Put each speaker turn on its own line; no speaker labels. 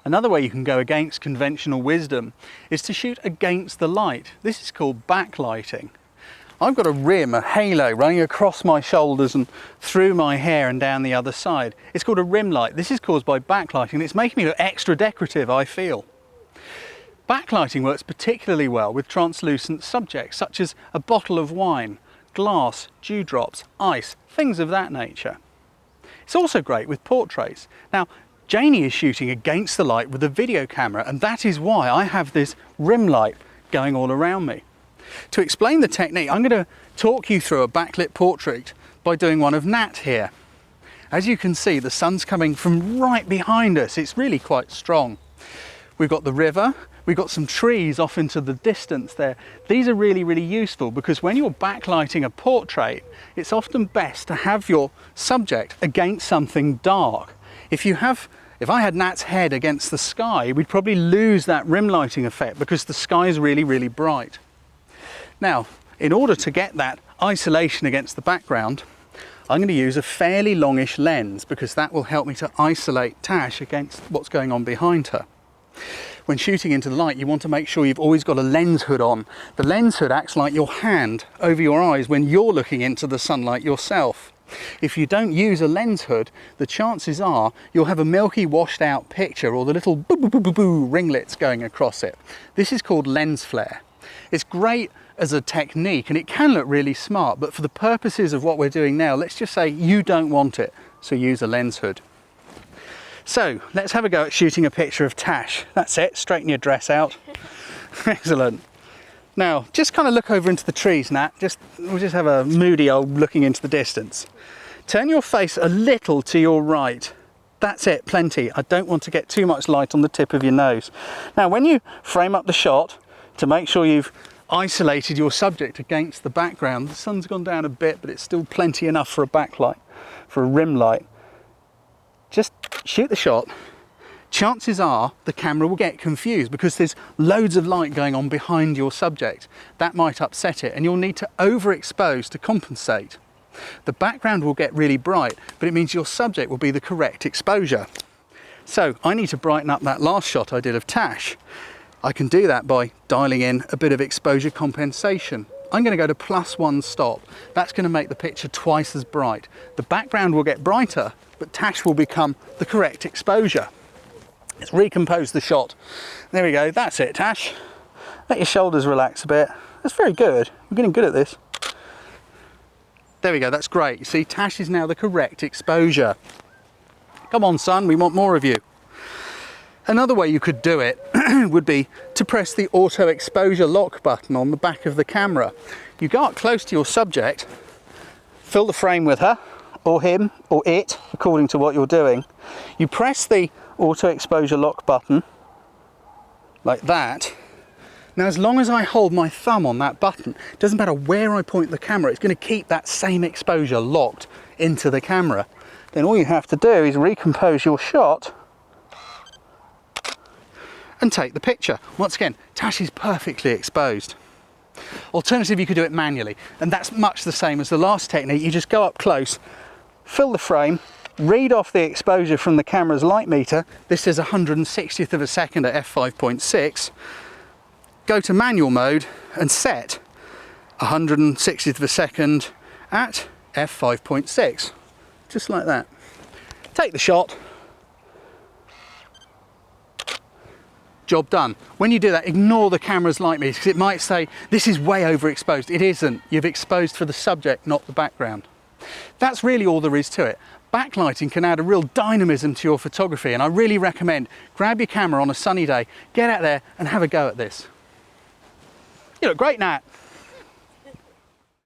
Another way you can go against conventional wisdom is to shoot against the light. This is called backlighting. I've got a rim, a halo, running across my shoulders and through my hair and down the other side. It's called a rim light. This is caused by backlighting, and it's making me look extra decorative, I feel. Backlighting works particularly well with translucent subjects, such as a bottle of wine, glass, dewdrops, ice, things of that nature. It's also great with portraits. Now, Janie is shooting against the light with a video camera, and that is why I have this rim light going all around me. To explain the technique, I'm going to talk you through a backlit portrait by doing one of Nat here. As you can see, the sun's coming from right behind us. It's really quite strong. We've got the river, we've got some trees off into the distance there. These are really, really useful because when you're backlighting a portrait, it's often best to have your subject against something dark. If I had Nat's head against the sky, we'd probably lose that rim lighting effect because the sky is really, really bright. Now, in order to get that isolation against the background, I'm going to use a fairly longish lens because that will help me to isolate Tash against what's going on behind her. When shooting into the light, you want to make sure you've always got a lens hood on. The lens hood acts like your hand over your eyes when you're looking into the sunlight yourself. If you don't use a lens hood, the chances are you'll have a milky washed out picture or the little boo boo boo boo boo ringlets going across it. This is called lens flare. It's great as a technique and it can look really smart, but for the purposes of what we're doing now, let's just say you don't want it, so use a lens hood. So let's have a go at shooting a picture of Tash. That's it, straighten your dress out. Excellent. Now just kind of look over into the trees, Nat. We'll just have a moody old looking into the distance. Turn your face a little to your right. That's it, plenty. I don't want to get too much light on the tip of your nose. Now when you frame up the shot, to make sure you've isolated your subject against the background, the sun's gone down a bit, but it's still plenty enough for a backlight, for a rim light. Just shoot the shot. Chances are the camera will get confused because there's loads of light going on behind your subject. That might upset it and you'll need to overexpose to compensate. The background will get really bright, but it means your subject will be the correct exposure. So I need to brighten up that last shot I did of Tash. I can do that by dialing in a bit of exposure compensation. I'm going to go to +1 stop. That's going to make the picture twice as bright. The background will get brighter, but Tash will become the correct exposure. Let's recompose the shot. There we go, that's it, Tash. Let your shoulders relax a bit. That's very good. I'm getting good at this. There we go, that's great. You see, Tash is now the correct exposure. Come on, son, we want more of you. Another way you could do it would be to press the auto exposure lock button on the back of the camera. You go up close to your subject, fill the frame with her, or him, or it, according to what you're doing. You press the auto exposure lock button, like that. Now, as long as I hold my thumb on that button, it doesn't matter where I point the camera, it's going to keep that same exposure locked into the camera. Then all you have to do is recompose your shot and take the picture. Once again, Tash is perfectly exposed. Alternatively, you could do it manually, and that's much the same as the last technique. You just go up close, fill the frame, read off the exposure from the camera's light meter. This is 160th of a second at f5.6. Go to manual mode and set 160th of a second at f5.6. Just like that. Take the shot. Job done. When you do that, ignore the camera's light meter because it might say this is way overexposed. It isn't. You've exposed for the subject, not the background. That's really all there is to it. Backlighting can add a real dynamism to your photography, and I really recommend grab your camera on a sunny day, get out there and have a go at this. You look great, Nat.